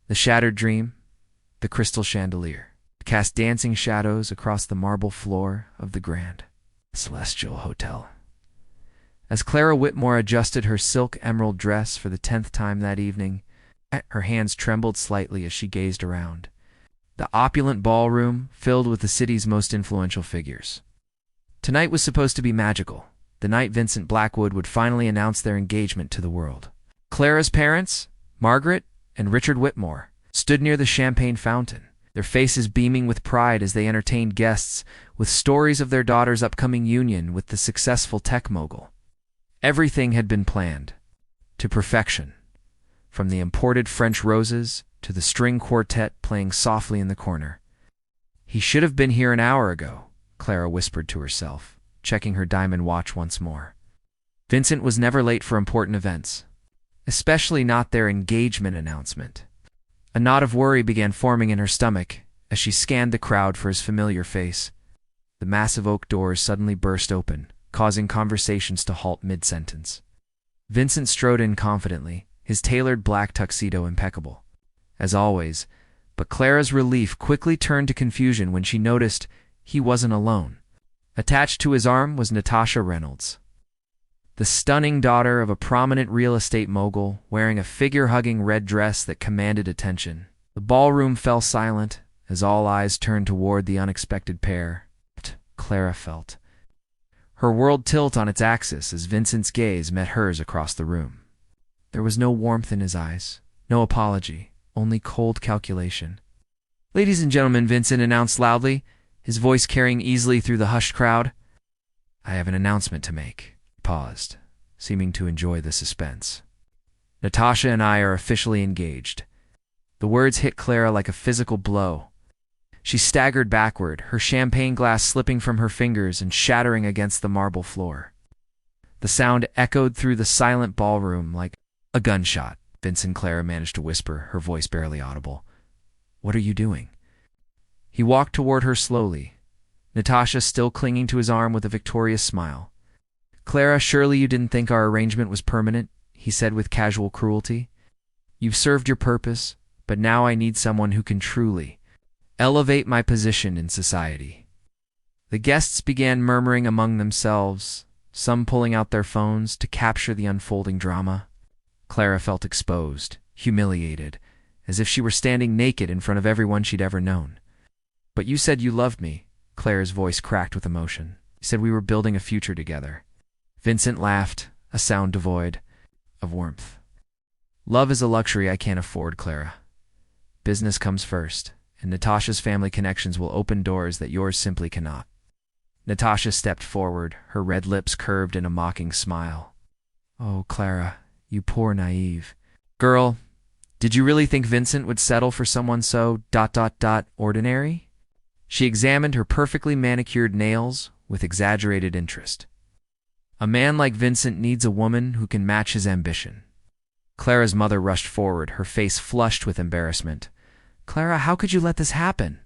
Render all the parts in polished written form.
The shattered dream, the crystal chandelier, cast dancing shadows across the marble floor of the grand Celestial Hotel. As Clara Whitmore adjusted her silk emerald dress for the 10th time that evening, her hands trembled slightly as she gazed around. The opulent ballroom filled with the city's most influential figures. Tonight was supposed to be magical, the night Vincent Blackwood would finally announce their engagement to the world. Clara's parents, Margaret and Richard Whitmore, stood near the champagne fountain, their faces beaming with pride as they entertained guests with stories of their daughter's upcoming union with the successful tech mogul. Everything had been planned to perfection, from the imported French roses to the string quartet playing softly in the corner. "He should have been here an hour ago," Clara whispered to herself, checking her diamond watch once more. Vincent was never late for important events, especially not their engagement announcement. A knot of worry began forming in her stomach as she scanned the crowd for his familiar face. The massive oak doors suddenly burst open, causing conversations to halt mid-sentence. Vincent strode in confidently, his tailored black tuxedo impeccable, as always, but Clara's relief quickly turned to confusion when she noticed he wasn't alone. Attached to his arm was Natasha Reynolds, the stunning daughter of a prominent real estate mogul, wearing a figure-hugging red dress that commanded attention. The ballroom fell silent as all eyes turned toward the unexpected pair. Clara felt her world tilt on its axis as Vincent's gaze met hers across the room. There was no warmth in his eyes, no apology, only cold calculation. "Ladies and gentlemen," Vincent announced loudly, his voice carrying easily through the hushed crowd, "I have an announcement to make." He paused, seeming to enjoy the suspense. "Natasha and I are officially engaged." The words hit Clara like a physical blow. She staggered backward, her champagne glass slipping from her fingers and shattering against the marble floor. The sound echoed through the silent ballroom like a gunshot. Vincent Clara managed to whisper, her voice barely audible. "What are you doing?" He walked toward her slowly, Natasha still clinging to his arm with a victorious smile. "Clara, surely you didn't think our arrangement was permanent," he said with casual cruelty. "You've served your purpose, but now I need someone who can truly elevate my position in society." The guests began murmuring among themselves, some pulling out their phones to capture the unfolding drama. Clara felt exposed, humiliated, as if she were standing naked in front of everyone she'd ever known. "But you said you loved me," Clara's voice cracked with emotion. "You said we were building a future together." Vincent laughed, a sound devoid of warmth. "Love is a luxury I can't afford, Clara. Business comes first, and Natasha's family connections will open doors that yours simply cannot." Natasha stepped forward, her red lips curved in a mocking smile. "Oh, Clara, you poor naive girl. Did you really think Vincent would settle for someone so ordinary?" She examined her perfectly manicured nails with exaggerated interest. "A man like Vincent needs a woman who can match his ambition." Clara's mother rushed forward, her face flushed with embarrassment. "Clara, how could you let this happen?"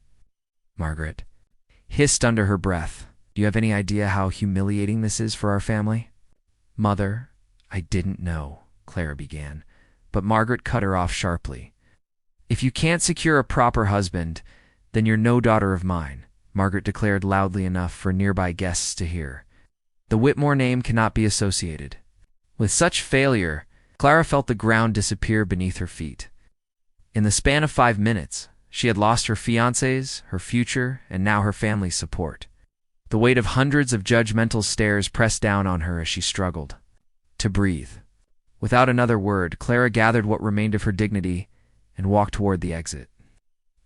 Margaret hissed under her breath. "Do you have any idea how humiliating this is for our family?" "Mother, I didn't know," Clara began, but Margaret cut her off sharply. "If you can't secure a proper husband, then you're no daughter of mine," Margaret declared loudly enough for nearby guests to hear. "The Whitmore name cannot be associated." With such failure, Clara felt the ground disappear beneath her feet. In the span of 5 minutes, she had lost her fiancés, her future, and now her family's support. The weight of hundreds of judgmental stares pressed down on her as she struggled to breathe. Without another word, Clara gathered what remained of her dignity and walked toward the exit.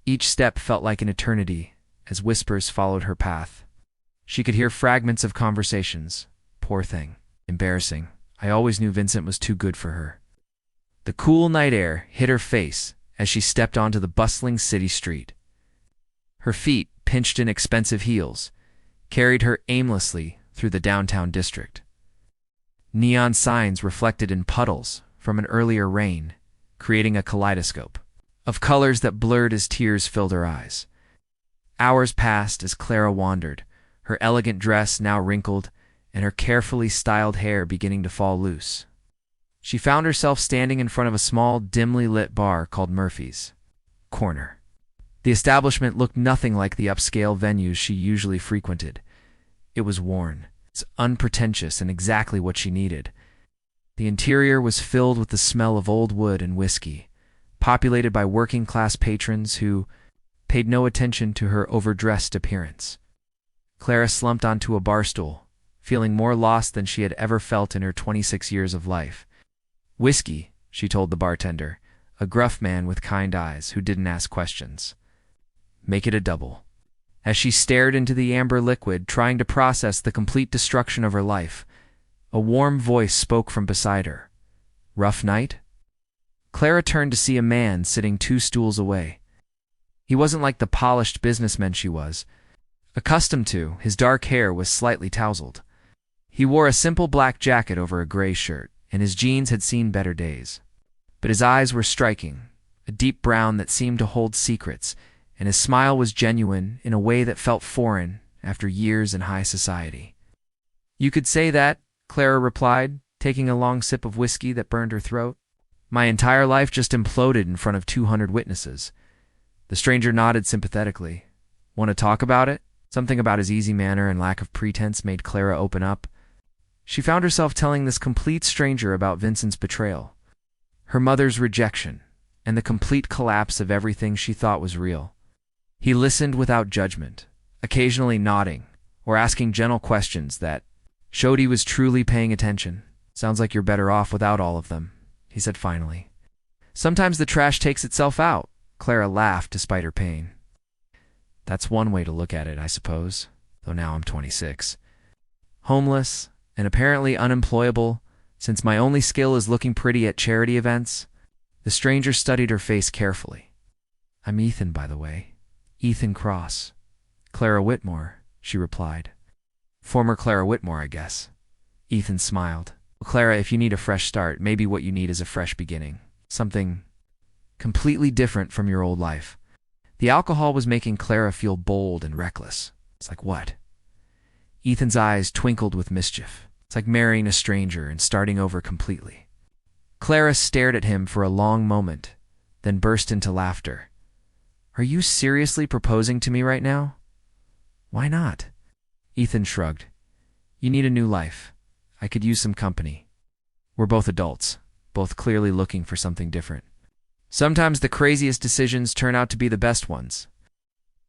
Each step felt like an eternity as whispers followed her path. She could hear fragments of conversations. "Poor thing. Embarrassing. I always knew Vincent was too good for her." The cool night air hit her face as she stepped onto the bustling city street. Her feet, pinched in expensive heels, carried her aimlessly through the downtown district. Neon signs reflected in puddles from an earlier rain, creating a kaleidoscope of colors that blurred as tears filled her eyes. Hours passed as Clara wandered, her elegant dress now wrinkled and her carefully styled hair beginning to fall loose. She found herself standing in front of a small, dimly lit bar called Murphy's. corner. The establishment looked nothing like the upscale venues she usually frequented. It was worn. It's unpretentious and exactly what she needed. The interior was filled with the smell of old wood and whiskey, populated by working-class patrons who paid no attention to her overdressed appearance. Clara slumped onto a bar stool, feeling more lost than she had ever felt in her 26 years of life. "Whiskey," she told the bartender, a gruff man with kind eyes who didn't ask questions. "Make it a double." As she stared into the amber liquid, trying to process the complete destruction of her life, a warm voice spoke from beside her. "Rough night?" Clara turned to see a man sitting 2 stools away. He wasn't like the polished businessman she was accustomed to. His dark hair was slightly tousled. He wore a simple black jacket over a gray shirt, and his jeans had seen better days. But his eyes were striking, a deep brown that seemed to hold secrets, and his smile was genuine in a way that felt foreign after years in high society. "You could say that," Clara replied, taking a long sip of whiskey that burned her throat. "My entire life just imploded in front of 200 witnesses. The stranger nodded sympathetically. "Want to talk about it?" Something about his easy manner and lack of pretense made Clara open up. She found herself telling this complete stranger about Vincent's betrayal, her mother's rejection, and the complete collapse of everything she thought was real. He listened without judgment, occasionally nodding or asking gentle questions that showed he was truly paying attention. "Sounds like you're better off without all of them," he said finally. "Sometimes the trash takes itself out." Clara laughed despite her pain. "That's one way to look at it, I suppose, though now I'm 26. Homeless and apparently unemployable, since my only skill is looking pretty at charity events." The stranger studied her face carefully. "I'm Ethan, by the way. Ethan Cross." "Clara Whitmore," she replied. "Former Clara Whitmore, I guess." Ethan smiled. "Well, Clara, if you need a fresh start, maybe what you need is a fresh beginning. Something completely different from your old life." The alcohol was making Clara feel bold and reckless. "It's like what?" Ethan's eyes twinkled with mischief. "It's like marrying a stranger and starting over completely." Clara stared at him for a long moment, then burst into laughter. "Are you seriously proposing to me right now?" "Why not?" Ethan shrugged. "You need a new life. I could use some company. We're both adults, both clearly looking for something different. Sometimes the craziest decisions turn out to be the best ones."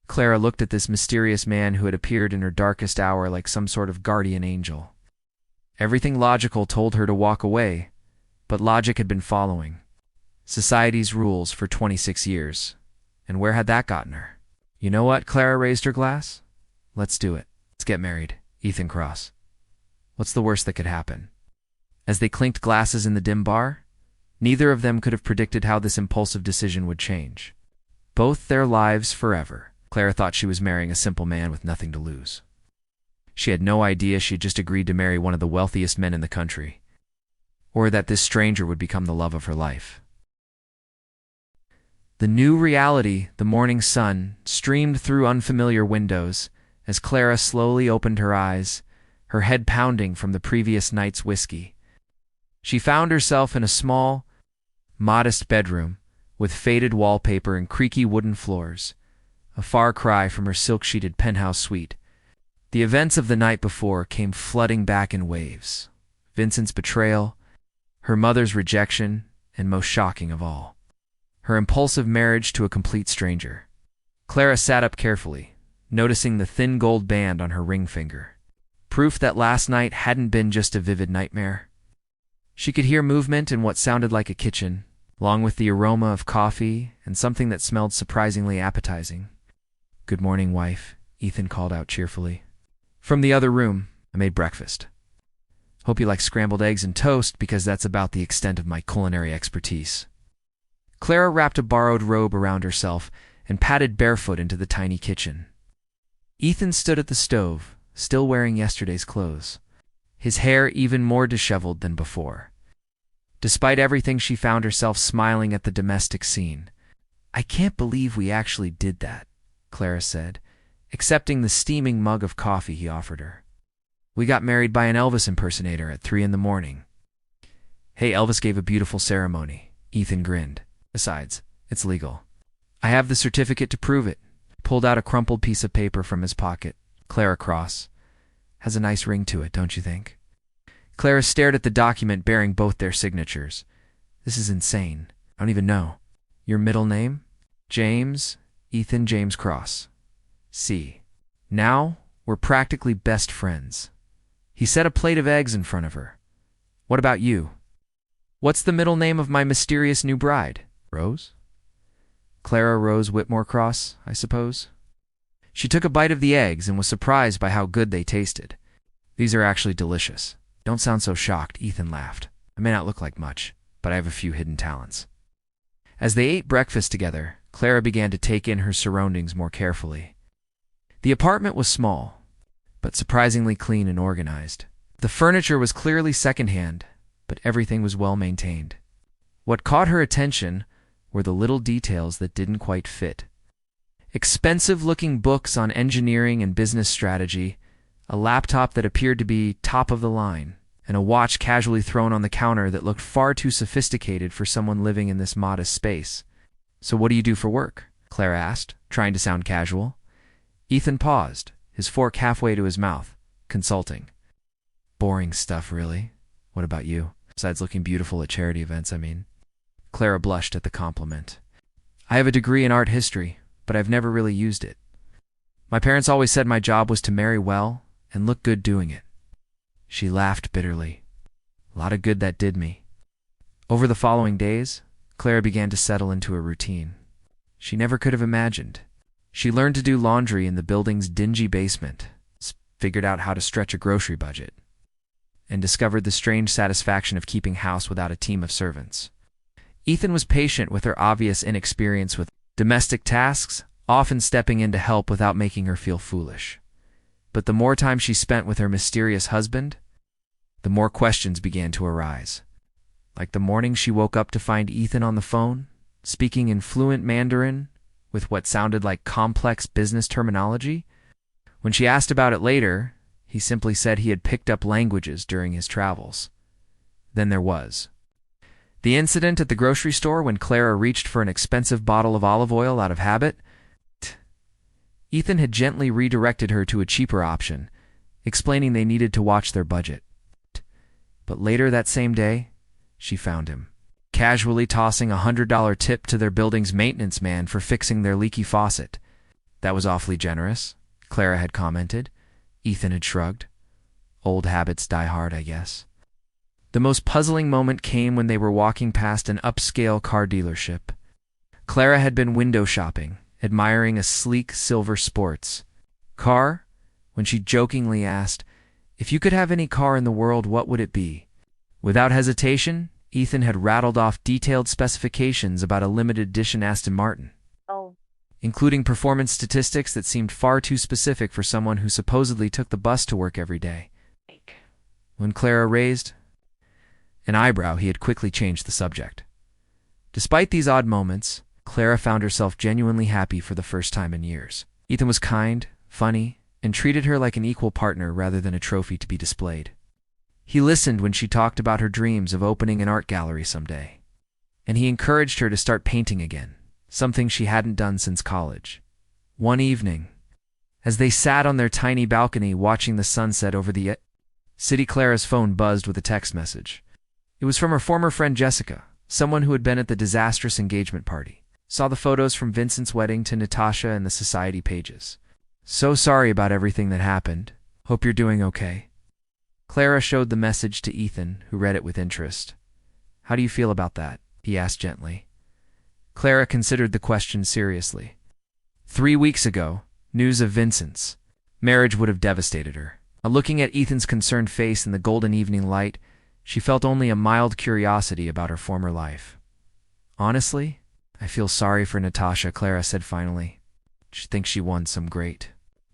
Clara looked at this mysterious man who had appeared in her darkest hour like some sort of guardian angel. Everything logical told her to walk away, but logic had been following society's rules for 26 years. And where had that gotten her? "You know what?" Clara raised her glass. "Let's do it. Let's get married, Ethan Cross. What's the worst that could happen?" As they clinked glasses in the dim bar, neither of them could have predicted how this impulsive decision would change both their lives forever. Clara thought she was marrying a simple man with nothing to lose. She had no idea she had just agreed to marry one of the wealthiest men in the country, or that this stranger would become the love of her life. The new reality, the morning sun, streamed through unfamiliar windows as Clara slowly opened her eyes, her head pounding from the previous night's whiskey. She found herself in a small, modest bedroom with faded wallpaper and creaky wooden floors, a far cry from her silk-sheeted penthouse suite. The events of the night before came flooding back in waves. Vincent's betrayal, her mother's rejection, and most shocking of all, her impulsive marriage to a complete stranger. Clara sat up carefully, noticing the thin gold band on her ring finger. Proof that last night hadn't been just a vivid nightmare. She could hear movement in what sounded like a kitchen, along with the aroma of coffee and something that smelled surprisingly appetizing. "Good morning, wife," Ethan called out cheerfully. From the other room, "I made breakfast. Hope you like scrambled eggs and toast, because that's about the extent of my culinary expertise." Clara wrapped a borrowed robe around herself and padded barefoot into the tiny kitchen. Ethan stood at the stove, still wearing yesterday's clothes, his hair even more disheveled than before. Despite everything, she found herself smiling at the domestic scene. "I can't believe we actually did that," Clara said, accepting the steaming mug of coffee he offered her. "We got married by an Elvis impersonator at 3 a.m. "Hey, Elvis gave a beautiful ceremony." Ethan grinned. "Besides, it's legal." I have the certificate to prove it. Pulled out a crumpled piece of paper from his pocket. Clara Cross. Has a nice ring to it, don't you think? Clara stared at the document bearing both their signatures. This is insane. I don't even know. Your middle name? James, Ethan James Cross. See. Now, we're practically best friends. He set a plate of eggs in front of her. What about you? What's the middle name of my mysterious new bride? Rose? Clara Rose Whitmore Cross, I suppose. She took a bite of the eggs and was surprised by how good they tasted. These are actually delicious. Don't sound so shocked, Ethan laughed. I may not look like much, but I have a few hidden talents. As they ate breakfast together, Clara began to take in her surroundings more carefully. The apartment was small, but surprisingly clean and organized. The furniture was clearly secondhand, but everything was well maintained. What caught her attention were the little details that didn't quite fit. Expensive-looking books on engineering and business strategy, a laptop that appeared to be top of the line, and a watch casually thrown on the counter that looked far too sophisticated for someone living in this modest space. So what do you do for work? Clara asked, trying to sound casual. Ethan paused, his fork halfway to his mouth. Consulting. Boring stuff, really. What about you? Besides looking beautiful at charity events, I mean. Clara blushed at the compliment. I have a degree in art history, but I've never really used it. My parents always said my job was to marry well and look good doing it. She laughed bitterly. A lot of good that did me. Over the following days, Clara began to settle into a routine she never could have imagined. She learned to do laundry in the building's dingy basement, figured out how to stretch a grocery budget, and discovered the strange satisfaction of keeping house without a team of servants. Ethan was patient with her obvious inexperience with domestic tasks, often stepping in to help without making her feel foolish. But the more time she spent with her mysterious husband, the more questions began to arise. Like the morning she woke up to find Ethan on the phone, speaking in fluent Mandarin with what sounded like complex business terminology. When she asked about it later, he simply said he had picked up languages during his travels. Then there was the incident at the grocery store when Clara reached for an expensive bottle of olive oil out of habit. Ethan had gently redirected her to a cheaper option, explaining they needed to watch their budget. But later that same day, she found him, casually tossing a $100 tip to their building's maintenance man for fixing their leaky faucet. That was awfully generous, Clara had commented. Ethan had shrugged. Old habits die hard, I guess. The most puzzling moment came when they were walking past an upscale car dealership. Clara had been window shopping, admiring a sleek silver sports car, when she jokingly asked, "If you could have any car in the world, what would it be?" Without hesitation, Ethan had rattled off detailed specifications about a limited edition Aston Martin, including performance statistics that seemed far too specific for someone who supposedly took the bus to work every day. When Clara raised an eyebrow, he had quickly changed the subject. Despite these odd moments, Clara found herself genuinely happy for the first time in years. Ethan was kind, funny, and treated her like an equal partner rather than a trophy to be displayed. He listened when she talked about her dreams of opening an art gallery someday, and he encouraged her to start painting again, something she hadn't done since college. One evening, as they sat on their tiny balcony watching the sunset over the city, Clara's phone buzzed with a text message. It was from her former friend Jessica, someone who had been at the disastrous engagement party. Saw the photos from Vincent's wedding to Natasha and the society pages. So sorry about everything that happened. Hope you're doing okay. Clara showed the message to Ethan, who read it with interest. How do you feel about that? He asked gently. Clara considered the question seriously. 3 weeks ago, news of Vincent's marriage would have devastated her. Looking at Ethan's concerned face in the golden evening light, she felt only a mild curiosity about her former life. Honestly, I feel sorry for Natasha, Clara said finally. She thinks she won some great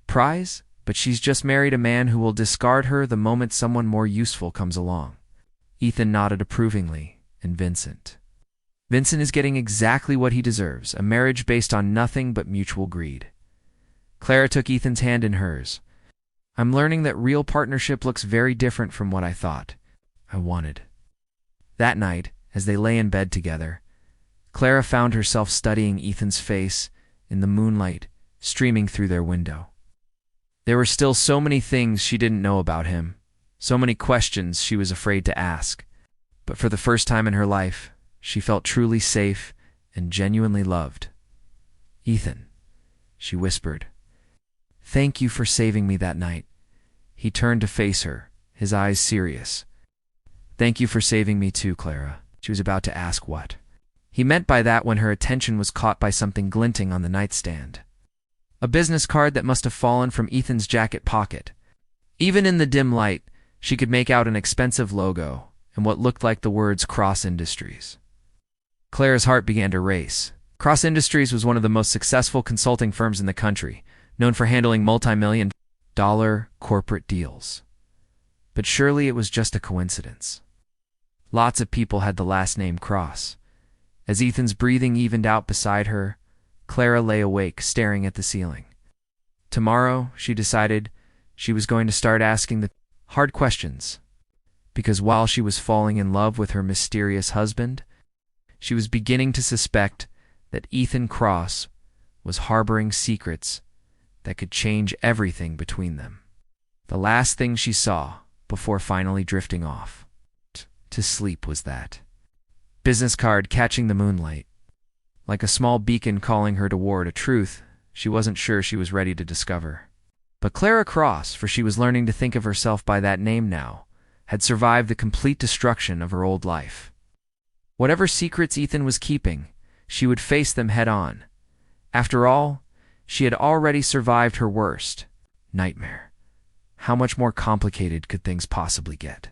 prize, but she's just married a man who will discard her the moment someone more useful comes along. Ethan nodded approvingly, and Vincent is getting exactly what he deserves, a marriage based on nothing but mutual greed. Clara took Ethan's hand in hers. I'm learning that real partnership looks very different from what I thought I wanted. That night, as they lay in bed together, Clara found herself studying Ethan's face in the moonlight streaming through their window. There were still so many things she didn't know about him, so many questions she was afraid to ask. But for the first time in her life, she felt truly safe and genuinely loved. "Ethan," she whispered, "thank you for saving me that night." He turned to face her, his eyes serious. "Thank you for saving me too, Clara." She was about to ask what he meant by that when her attention was caught by something glinting on the nightstand. A business card that must have fallen from Ethan's jacket pocket. Even in the dim light, she could make out an expensive logo and what looked like the words Cross Industries. Clara's heart began to race. Cross Industries was one of the most successful consulting firms in the country, known for handling multi-million-dollar corporate deals. But surely it was just a coincidence. Lots of people had the last name Cross. As Ethan's breathing evened out beside her, Clara lay awake, staring at the ceiling. Tomorrow, she decided, she was going to start asking the hard questions. Because while she was falling in love with her mysterious husband, she was beginning to suspect that Ethan Cross was harboring secrets that could change everything between them. The last thing she saw before finally drifting off to sleep was that business card catching the moonlight, like a small beacon calling her toward a truth she wasn't sure she was ready to discover. But Clara Cross, for she was learning to think of herself by that name now, had survived the complete destruction of her old life. Whatever secrets Ethan was keeping, she would face them head-on. After all, she had already survived her worst nightmare. How much more complicated could things possibly get?